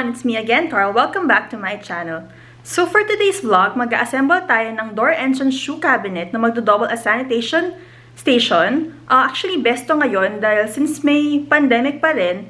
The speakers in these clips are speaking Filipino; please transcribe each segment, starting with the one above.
everyone! It's me again, Carl. Welcome back to my channel. So for today's vlog, mag-assemble tayo ng door entrance shoe cabinet na magdo-double as sanitation station. Actually, best to ngayon dahil since may pandemic pa rin,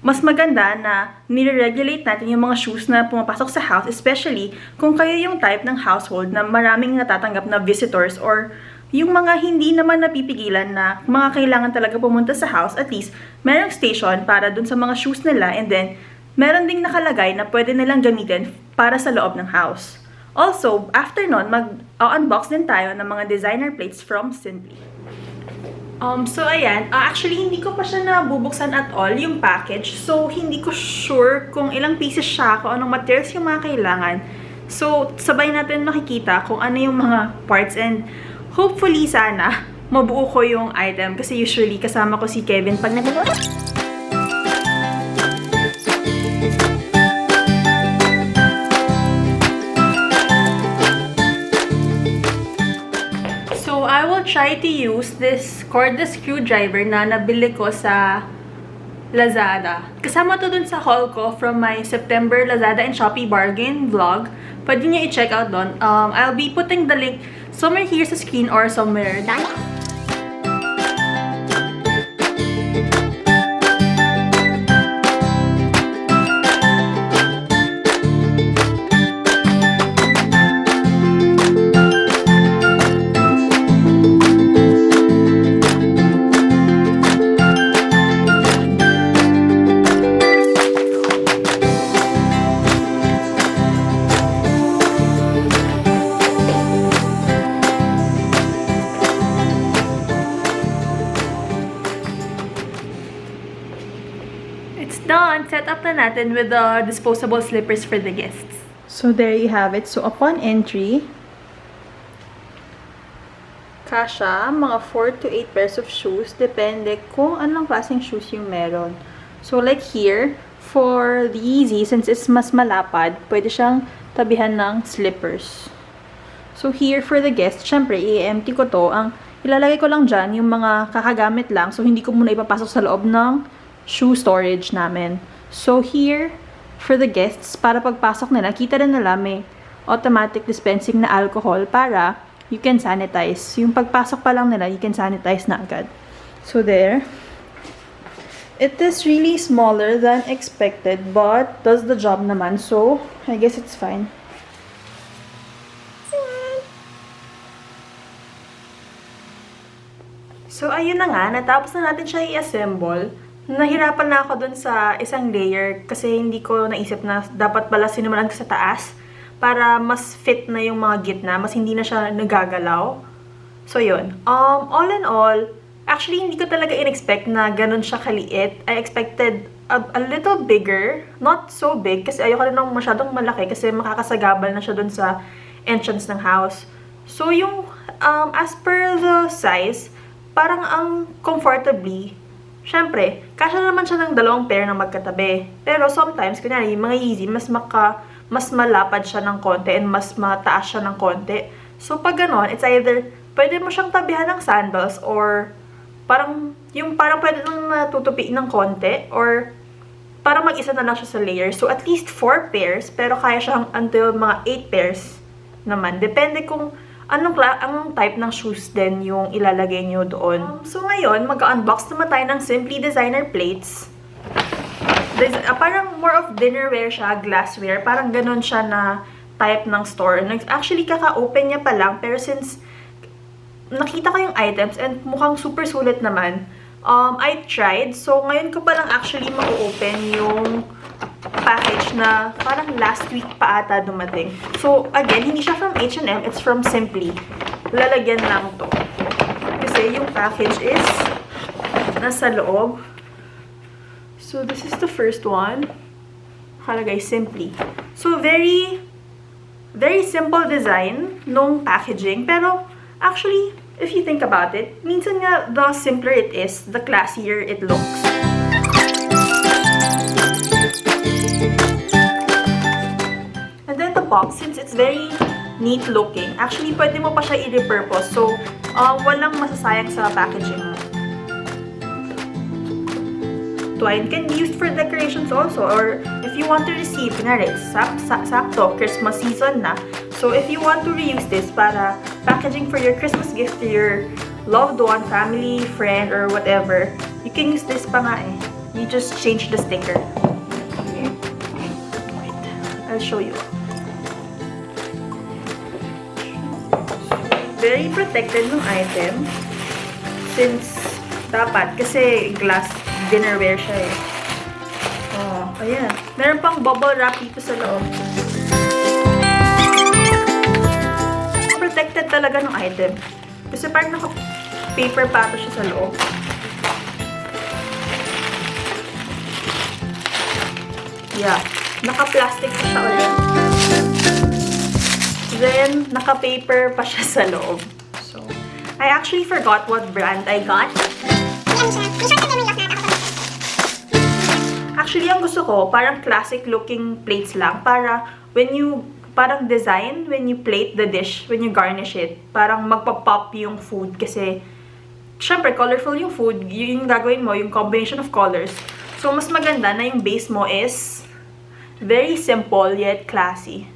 mas maganda na nire-regulate natin yung mga shoes na pumapasok sa house, especially kung kayo yung type ng household na maraming natatanggap na visitors or yung mga hindi naman napipigilan na mga kailangan talaga pumunta sa house, at least merong station para dun sa mga shoes nila, and then meron ding nakalagay na pwede nilang gamitin para sa loob ng house. Also, after nun, mag-unbox din tayo ng mga designer plates from SimpLee. So ayan, actually hindi ko pa siya nabubuksan at all, yung package. So hindi ko sure kung ilang pieces siya, kung anong materials yung mga kailangan. So sabay natin makikita kung ano yung mga parts, and hopefully sana mabuo ko yung item kasi usually kasama ko si Kevin pag nagagawa. I will try to use this cordless screwdriver na nabili ko sa Lazada. Kasama to dun sa haul ko from my September Lazada and Shopee bargain vlog. Pwede nyo i-check out dun. I'll be putting the link somewhere here sa screen or somewhere down. Done! Set up na natin with the disposable slippers for the guests. So there you have it. So upon entry, kasha, mga 4 to 8 pairs of shoes. Depende kung anong klaseng shoes yung meron. So like here, for the Yeezy, since it's mas malapad, pwede siyang tabihan ng slippers. So here for the guests, syempre, i-empty ko to. Ang ilalagay ko lang dyan, yung mga kakagamit lang. So hindi ko muna ipapasok sa loob ng shoe storage namin. So here, for the guests, para pagpasok nila, kita rin nila may automatic dispensing na alcohol para you can sanitize. Yung pagpasok pa lang nila, you can sanitize na agad. So there. It is really smaller than expected, but does the job naman. So, I guess it's fine. So, ayun na nga. Natapos na natin siya i-assemble. Nahirapan na ako dun sa isang layer kasi hindi ko naisip na dapat pala sinumalan ko sa taas para mas fit na yung mga gitna, mas hindi na siya nagagalaw. So yun. All in all, actually hindi ko talaga in-expect na ganun siya kaliit. I expected a little bigger, not so big kasi ayoko rin ng masyadong malaki kasi makakasagabal na siya dun sa entrance ng house. So yung as per the size, parang ang comfortably, syempre, kasya naman siya ng dalawang pair na magkatabi. Pero sometimes, kunyari, yung mga Yeezy, mas malapad siya ng konti and mas mataas siya ng konti. So, pag ganon, it's either, pwede mo siyang tabihan ng sandals or parang pwede nang natutupi ng konti or parang mag-isa na lang siya sa layer. So, at least 4 pairs, pero kaya siyang until mga 8 pairs naman. Depende kung anong type ng shoes din yung ilalagay nyo doon. So ngayon, mag-unbox naman tayo ng SimpLee designer plates. Parang more of dinnerware siya, glassware. Parang ganun siya na type ng store. Actually, kaka-open niya pa lang. Pero since nakita ko yung items and mukhang super sulit naman, I tried. So ngayon ko pa lang actually ma-open yung package na parang last week pa ata dumating. So, again, hindi siya from H&M, it's from SimpLee. Lalagyan lang to. Kasi yung package is nasa loob. So, this is the first one. Nakalagay SimpLee. So, very, very simple design nung packaging. Pero, actually, if you think about it, minsan nga, the simpler it is, the classier it looks. And then the box, since it's very neat looking, actually pwede mo pa siya i-repurpose. So, walang masasayang sa packaging mo. twine can be used for decorations also. Or if you want to receive, kunwari, sakto, Christmas season na. So if you want to reuse this para packaging for your Christmas gift to your loved one, family, friend, or whatever, you can use this pa nga eh. You just change the sticker. Wait, I'll show you. Very protected ng item. Since dapat, kasi glass dinnerware siya eh. Oh, ayan. Meron pang bubble wrap dito sa loob. Protected talaga ng item. Kasi parang naka-paper pa ito siya sa loob. Yeah. Naka-plastic pa siya ulit. Then, naka-paper pa siya sa loob. So, I actually forgot what brand I got. Actually, ang gusto ko, parang classic looking plates lang. Para when you, parang design, when you plate the dish, when you garnish it, parang magpa-pop yung food. Kasi, syempre, colorful yung food. Yung gagawin mo, yung combination of colors. So, mas maganda na yung base mo is very simple yet classy.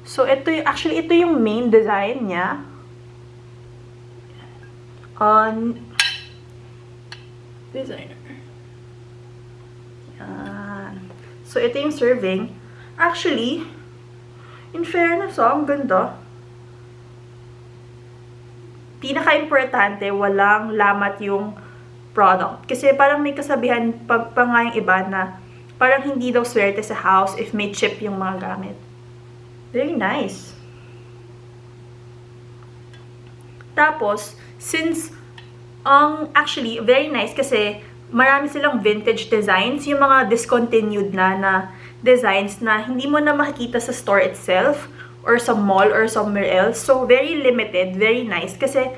So, ito, actually, ito yung main design niya. Designer. Yan. So, ito yung serving. Actually, in fairness, ang ganda. Pinaka-importante, walang lamat yung product. Kasi parang may kasabihan pa nga yung iba na parang hindi daw swerte sa house if may chip yung mga gamit. Very nice. Tapos, since, actually, very nice kasi marami silang vintage designs, yung mga discontinued na designs na hindi mo na makikita sa store itself or sa mall or somewhere else. So, very limited, very nice kasi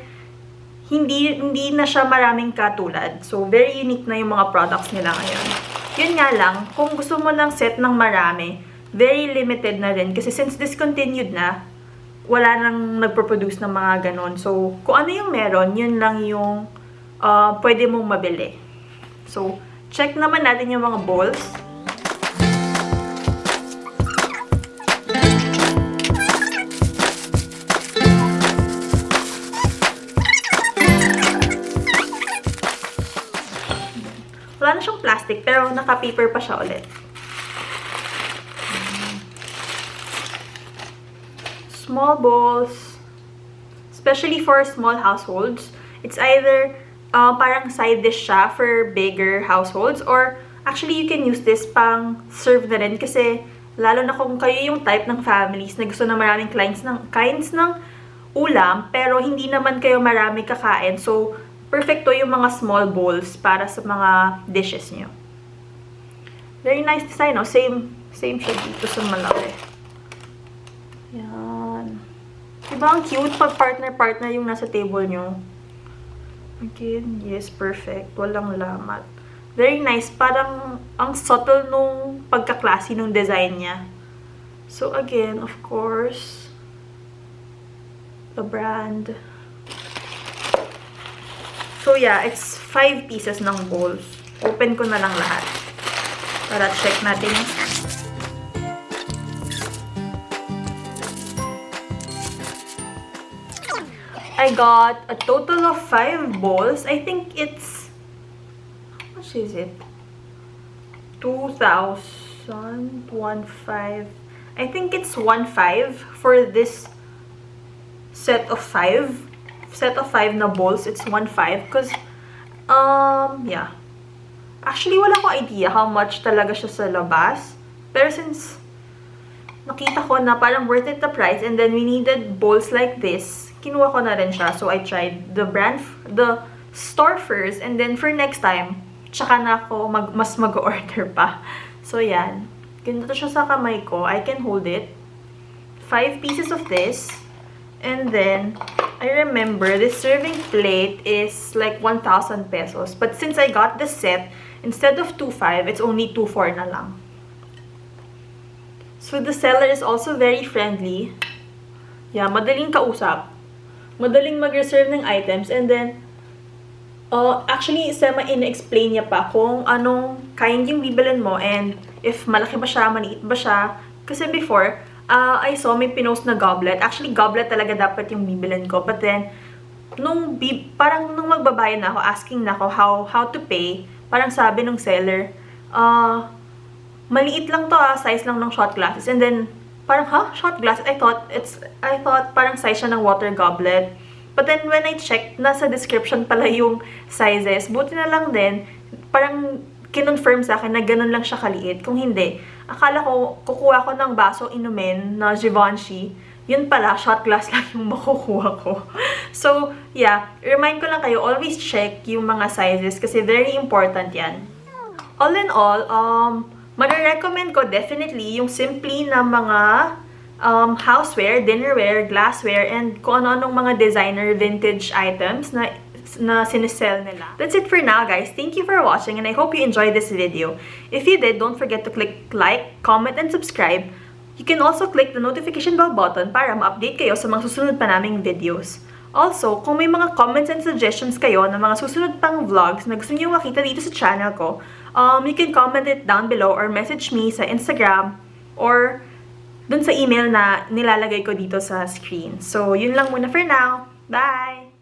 hindi na siya maraming katulad. So, very unique na yung mga products nila ngayon. Yun nga lang, kung gusto mo ng set ng marami, very limited na rin. Kasi since discontinued na, wala nang nagproproduce ng mga ganon. So, kung ano yung meron, yun lang yung pwede mong mabili. So, check naman natin yung mga bowls. Wala na siyang plastic, pero naka-paper pa siya ulit. Small bowls, especially for small households, it's either parang side dish siya for bigger households, or actually you can use this pang serve na rin kasi lalo na kung kayo yung type ng families na gusto na maraming kinds ng ulam pero hindi naman kayo marami kakain. So, perfecto yung mga small bowls para sa mga dishes nyo. Very nice design, no? Same siya dito sa malaki. Yan. Diba ang cute pag partner-partner yung nasa table nyo? Again, yes, perfect. Walang lamat. Very nice. Parang ang subtle nung pagkaklase nung design niya. So, again, of course, the brand. So, yeah, it's 5 pieces ng bowls. Open ko na lang lahat. Para check natin. I got a total of 5 bowls. I think it's, how much is it? 2,000, 1,500. I think it's 1,500 for this set of 5. Set of 5 na bowls, it's 1,500. Because, yeah. Actually, wala ko idea how much talaga siya sa labas. Pero since nakita ko na parang worth it the price and then we needed bowls like this, kinuha ko na rin siya. So, I tried the store first. And then, for next time, tsaka na ako mas mag-order pa. So, yan. Ganito siya sa kamay ko. I can hold it. 5 pieces of this. And then, I remember, this serving plate is like 1,000 pesos. But since I got the set, instead of 2,500, it's only 2,400 na lang. So, the seller is also very friendly. Yeah, madaling kausap. Madaling mag-reserve ng items. And then, Actually, in-explain niya pa kung anong kind yung bibilin mo and if malaki ba siya, maliit ba siya. Kasi before, I saw may pinost na goblet. Actually, goblet talaga dapat yung bibilin ko. But then, parang nung magbabayad na ako, asking na ako how to pay, parang sabi nung seller, maliit lang to size lang ng shot glasses. And then, parang, shot glasses? I thought parang size siya ng water goblet. But then, when I checked, nasa description pala yung sizes. Buti na lang din, parang kinonfirm sa akin na ganun lang siya kaliit. Kung hindi, akala ko, kukuha ko ng baso inumin na Givenchy. Yun pala, shot glass lang yung makukuha ko. So, yeah, remind ko lang kayo, always check yung mga sizes kasi very important yan. All in all, marirecommend ko definitely yung SimpLee na mga houseware, dinnerware, glassware, and kung ano-anong mga designer vintage items na sinisell nila. That's it for now, guys. Thank you for watching, and I hope you enjoyed this video. If you did, don't forget to click like, comment, and subscribe. You can also click the notification bell button para ma-update kayo sa mga susunod pa naming videos. Also, kung may mga comments and suggestions kayo ng mga susunod pang vlogs na gusto niyo makita dito sa channel ko, you can comment it down below or message me sa Instagram or dun sa email na nilalagay ko dito sa screen. So, yun lang muna for now. Bye!